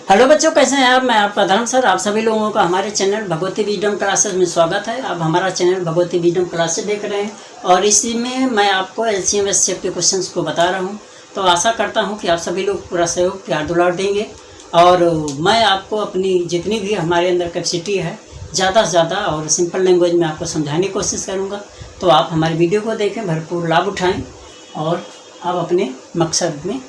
Hello बच्चों, कैसे हैं आप। मैं आपका धर्म सर। आप सभी लोगों का हमारे चैनल भगवती विजडम क्लासेस में स्वागत है। आप हमारा चैनल भगवती विजडम क्लासेस देख रहे हैं और इसी में मैं आपको एलसीएम एचसीएफ के क्वेश्चंस को बता रहा हूं। तो आशा करता हूं कि आप सभी लोग पूरा सहयोग प्यार दुलार देंगे और मैं आपको अपनी जितनी भी हमारे अंदर कैपेसिटी है ज़्यादा से ज़्यादा और सिंपल लैंग्वेज में आपको समझाने की कोशिश करूँगा। तो आप हमारी वीडियो को देखें, भरपूर लाभ उठाएँ और आप अपने मकसद में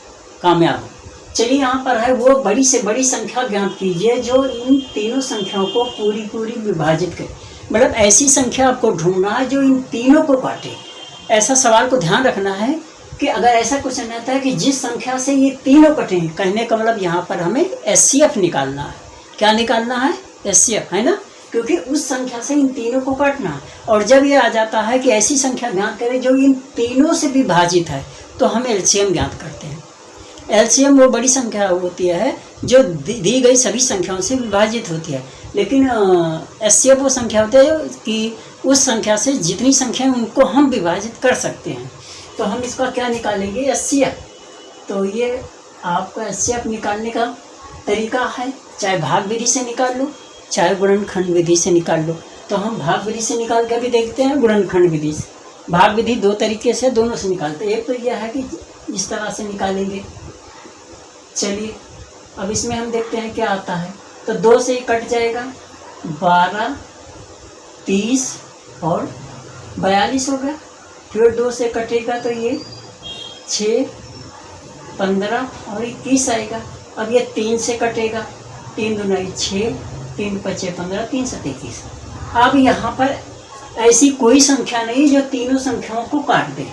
कामयाब हो। चलिए, यहाँ पर है वो बड़ी से बड़ी संख्या ज्ञात कीजिए जो इन तीनों संख्याओं को पूरी विभाजित करे। मतलब ऐसी संख्या आपको ढूंढना है जो इन तीनों को काटे। ऐसा सवाल को ध्यान रखना है कि अगर ऐसा क्वेश्चन आता है कि जिस संख्या से ये तीनों कटे, कहने का मतलब यहाँ पर हमें एचसीएफ निकालना है। क्या निकालना है? एचसीएफ, है ना, क्योंकि उस संख्या से इन तीनों को काटना है। और जब ये आ जाता है कि ऐसी संख्या ज्ञात करें जो इन तीनों से विभाजित है तो हम एलसीएम ज्ञात करते हैं। एलसीएम वो बड़ी संख्या होती है जो दी गई सभी संख्याओं से विभाजित होती है, लेकिन एचसीएफ वो संख्या होती है कि उस संख्या से जितनी संख्या है उनको हम विभाजित कर सकते हैं। तो हम इसका क्या निकालेंगे? एचसीएफ। तो ये आपका एचसीएफ निकालने का तरीका है, चाहे भाग विधि से निकाल लो चाहे गुणनखंड विधि से निकाल लो। तो हम भाग विधि से निकाल कर भी देखते हैं, गुणनखंड विधि से। भाग विधि दो तरीके से दोनों से निकालते हैं। एक तो यह है कि इस तरह से निकालेंगे। चलिए, अब इसमें हम देखते हैं क्या आता है। तो 2 से ही कट जाएगा, 12, 30 और 42 हो गया। फिर 2 से कटेगा तो ये 6, 15 और 21 आएगा। अब ये 3 से कटेगा, 3 दूना 6, 3 पचे 15, 3 सत 21। अब यहाँ पर ऐसी कोई संख्या नहीं जो तीनों संख्याओं को काट दे।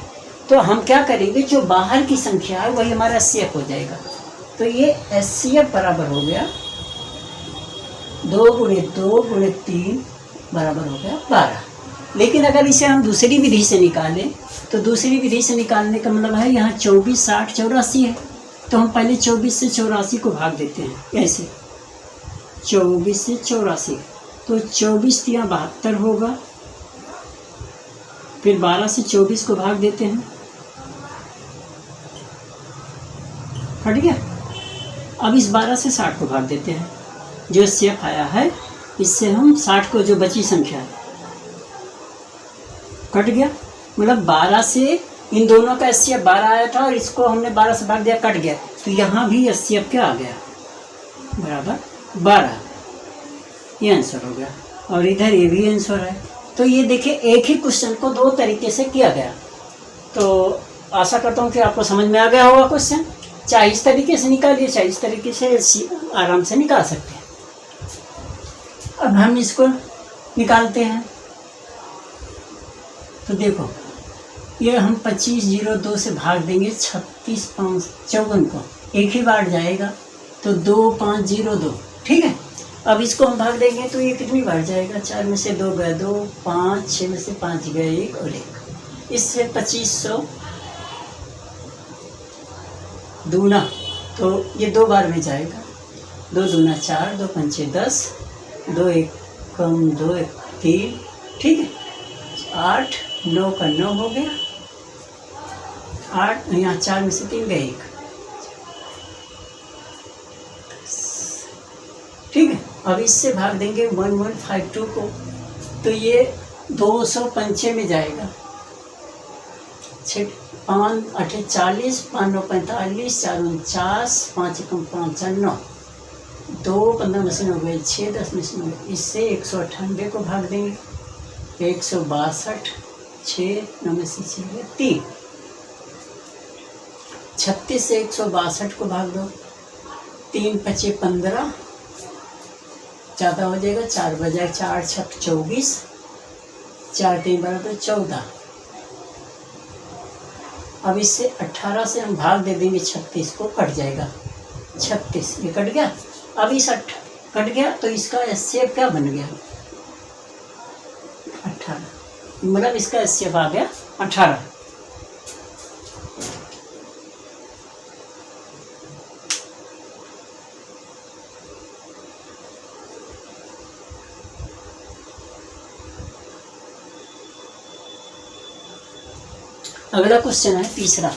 तो हम क्या करेंगे, जो बाहर की संख्या है वही हमारा एचसीएफ हो जाएगा। तो ये एचसीएफ बराबर हो गया 2 × 2 × 3 बराबर हो गया 12। लेकिन अगर इसे हम दूसरी विधि से निकालें तो दूसरी विधि से निकालने का मतलब है यहाँ 24, 60, 84 है। तो हम पहले 24 से 84 को भाग देते हैं। ऐसे 24 से 84, तो 24 × 72 होगा। फिर 12 से 24 को भाग देते हैं, हट गया। अब इस 12 से 60 को भाग देते हैं। जो एचसीएफ आया है इससे हम 60 को, जो बची संख्या है, कट गया। मतलब 12 से इन दोनों का एचसीएफ 12 आया था और इसको हमने 12 से भाग दिया, कट गया। तो यहाँ भी एचसीएफ क्या आ गया? बराबर 12। ये आंसर हो गया और इधर ये भी आंसर है। तो ये देखिए, एक ही क्वेश्चन को दो तरीके से किया गया। तो आशा करता हूँ कि आपको समझ में आ गया होगा क्वेश्चन। चाहे इस तरीके से निकालिए, चाहे इस तरीके से आराम से निकाल सकते हैं। अब हम इसको निकालते हैं। तो देखो, ये हम 25/02 से भाग देंगे 36, 5, 54 को, एक ही बार जाएगा तो 2502, ठीक है। अब इसको हम भाग देंगे तो ये कितनी बार जाएगा? 4 में से 2 गया 2, 5, 6 में से 5 गए 1 और 1। इससे 2500 दूना, तो ये 2 बार में जाएगा। 2 दूना 4, 2 पंचे 10, 2 1 कम 2 1 3, ठीक है। 8, 9 का 9 हो गया। 8 यहाँ 4 में से 3 गए 1, ठीक है। अब इससे भाग देंगे 1152 को, तो ये 205 में जाएगा। 5 8 40, 5 9 45, 4 49, 5 1 5 9, 2 15 में से 9 गए 6, 10 में से 9। इससे 198 को भाग देंगे, 162, 6 9 में से 6 गए 3। 36 से 162 को भाग दो, 3 पचे 15, ज़्यादा हो जाएगा, 4 बजाय 4 6 24, 4 3 बराबर 14। अब इससे 18 से हम भाग दे देंगे 36 को, कट जाएगा 36, ये कट गया। अब इस कट गया तो इसका एचसीएफ क्या बन गया? 18, मतलब इसका एचसीएफ आ गया 18। अगला क्वेश्चन है तीसरा।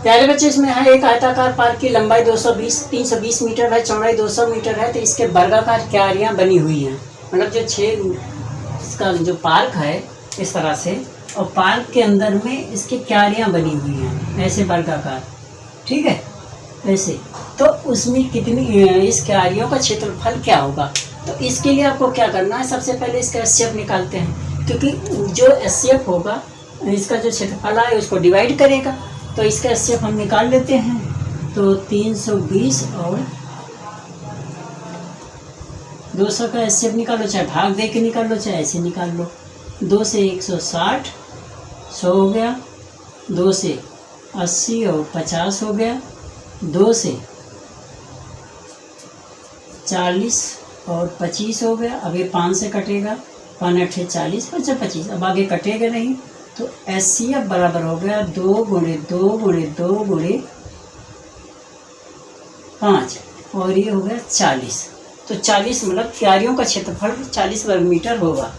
प्यारे बच्चे, इसमें है एक आयताकार पार्क की लंबाई 320 मीटर है, चौड़ाई 200 मीटर है। तो इसके वर्गाकार क्यारियाँ बनी हुई हैं, मतलब जो 6 इसका जो पार्क है इस तरह से, और पार्क के अंदर में इसकी क्यारियाँ बनी हुई हैं ऐसे वर्गाकार, ठीक है ऐसे। तो उसमें कितनी, इस क्यारियों का क्षेत्रफल क्या होगा? तो इसके लिए आपको क्या करना है, सबसे पहले इसका एचसीएफ निकालते हैं, क्योंकि जो एचसीएफ होगा इसका जो क्षेत्रफल है उसको डिवाइड करेगा। तो इसका एचसीएफ हम निकाल लेते हैं। तो 320 और 200 का एचसीएफ निकालो, चाहे भाग दे के निकाल लो, चाहे ऐसे निकाल लो। 2 से 160, 100 हो गया। 2 से 80 और 50 हो गया। 2 से 40 और 25 हो गया। अब ये 5 से कटेगा, 5 8 40, 5 25, अब आगे कटेगा नहीं। तो एचसीएफ बराबर हो गया 2 गुणे 2 गुणे 2 गुणे 5, और ये हो गया 40। तो 40 मतलब क्यारियों का क्षेत्रफल 40 वर्ग मीटर होगा।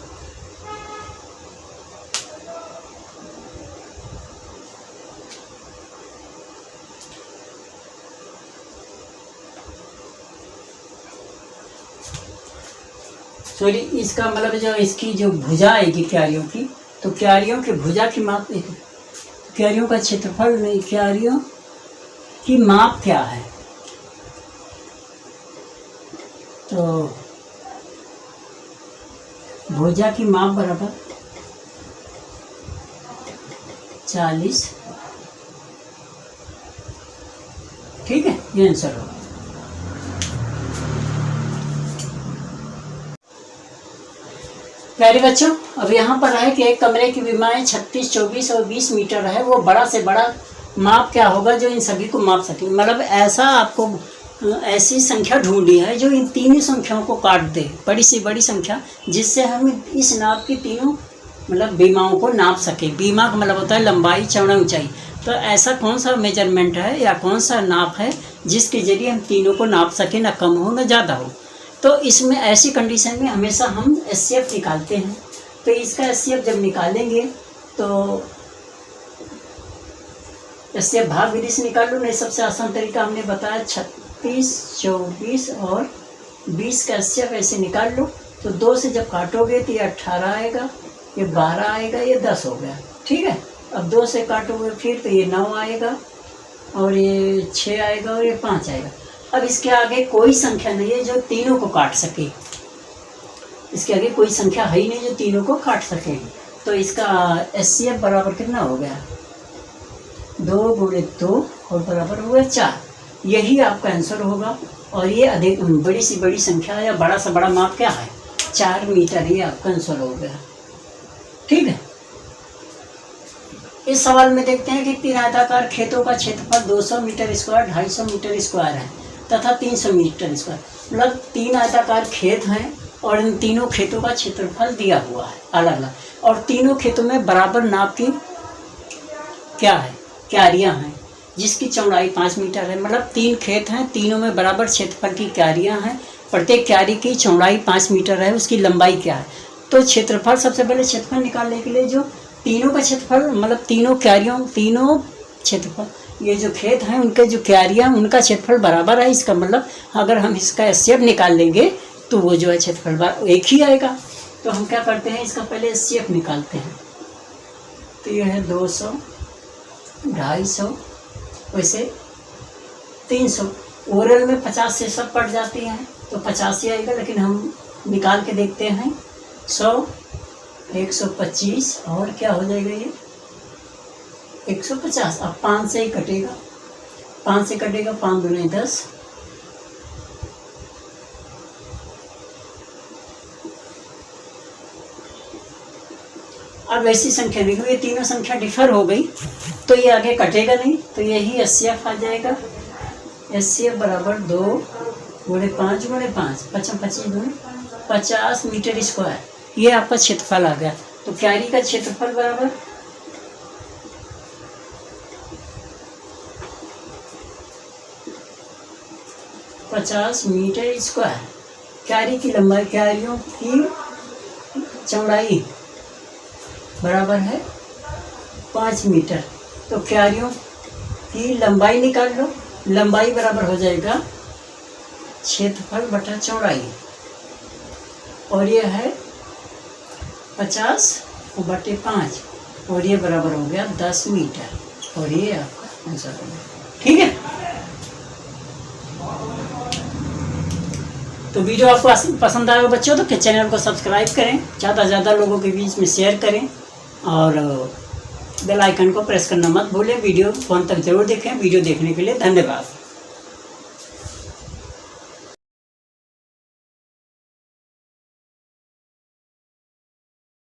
सॉरी, इसका मतलब जो इसकी जो भुजा आएगी क्यारियों की, तो क्यारियों की भुजा की माप, क्यारियों का क्षेत्रफल नहीं, क्यारियों की माप क्या है? तो भुजा की माप बराबर 40, ठीक है, ये आंसर होगा। प्यारे बच्चों, अब यहाँ पर है कि एक कमरे की विमाएं 36, 24 और 20 मीटर है। वो बड़ा से बड़ा माप क्या होगा जो इन सभी को माप सके? मतलब ऐसा आपको ऐसी संख्या ढूंढनी है जो इन तीनों संख्याओं को काट दे, बड़ी से बड़ी संख्या, जिससे हम इस नाप की तीनों मतलब बीमाओं को नाप सके। बीमा का मतलब होता है लंबाई, चौड़ाई, ऊंचाई। तो ऐसा कौन सा मेजरमेंट है या कौन सा नाप है जिसके जरिए हम तीनों को नाप सकें, ना कम हो ना ज़्यादा हो? तो इसमें ऐसी कंडीशन में हमेशा हम एचसीएफ निकालते हैं। तो इसका एचसीएफ जब निकालेंगे तो एचसीएफ भाग विधि से निकाल लो, नहीं सबसे आसान तरीका हमने बताया 36, 24 और 20 का एचसीएफ ऐसे निकाल लो। तो 2 से जब काटोगे तो ये 18 आएगा, ये 12 आएगा, ये 10 हो गया, ठीक है। अब 2 से काटोगे फिर तो ये 9 आएगा, और ये 6 आएगा, और ये 5 आएगा। अब इसके आगे कोई संख्या नहीं है जो तीनों को काट सके। इसके आगे कोई संख्या है ही नहीं जो तीनों को काट सके। तो इसका एचसीएफ बराबर कितना हो गया? 2 गुणे 2 और बराबर हो गया 4। यही आपका आंसर होगा। और ये अधिक बड़ी से बड़ी संख्या या बड़ा से बड़ा माप क्या है? 4 मीटर ही आपका आंसर हो गया, ठीक है। इस सवाल में देखते हैं कि 3 आयताकार खेतों का क्षेत्रफल 200 मीटर स्क्वायर, 250 मीटर स्क्वायर है तथा 300 मीटर स्क्वायर। मतलब 3 आयताकार खेत हैं और इन तीनों खेतों का क्षेत्रफल दिया हुआ है अलग अलग, और तीनों खेतों में बराबर नाप की क्या है, क्यारियाँ हैं, जिसकी चौड़ाई 5 मीटर है। मतलब 3 खेत हैं, तीनों में बराबर क्षेत्रफल की क्यारियाँ हैं, प्रत्येक क्यारी की चौड़ाई 5 मीटर है, उसकी लंबाई क्या है। तो क्षेत्रफल, सबसे पहले क्षेत्रफल निकालने के लिए जो तीनों का क्षेत्रफल, मतलब तीनों क्यारियों, तीनों क्षेत्रफल, ये जो खेत हैं उनके जो क्यारियाँ, उनका क्षेत्रफल बराबर है। इसका मतलब अगर हम इसका एचसीएफ निकाल लेंगे तो वो जो है क्षेत्रफल एक ही आएगा। तो हम क्या करते हैं, इसका पहले एचसीएफ निकालते हैं। तो ये है 200, 250, वैसे 300। ओरल में 50 से सब पड़ जाती हैं तो 50 ही आएगा, लेकिन हम निकाल के देखते हैं। 100, 125 और क्या हो जाएगा ये 150। अब 5 से ही कटेगा, 5 से कटेगा, 5 दूनी 10, अब ऐसी संख्या निकली, ये तीनों संख्या डिफर हो गई तो ये आगे कटेगा नहीं, तो यही एचसीएफ आ जाएगा। एचसीएफ बराबर 2 गुणे 5 गुणे 5, 25 गुणे 50 मीटर स्क्वायर। ये आपका क्षेत्रफल आ गया। तो क्यारी का क्षेत्रफल बराबर 50 मीटर स्क्वायर। क्यारी की लंबाई, क्यारियों की चौड़ाई बराबर है 5 मीटर। तो क्यारियों की लंबाई निकाल लो, लंबाई बराबर हो जाएगा क्षेत्रफल बटा चौड़ाई, और ये है 50 बटे 5, और ये बराबर हो गया 10 मीटर, और ये आपका आंसर हो गया। ठीक है, तो वीडियो आपको पसंद आएगा बच्चों तो चैनल को सब्सक्राइब करें, ज़्यादा से ज़्यादा लोगों के बीच में शेयर करें, और बेल आइकन को प्रेस करना मत भूलें। वीडियो फोन तक जरूर देखें। वीडियो देखने के लिए धन्यवाद।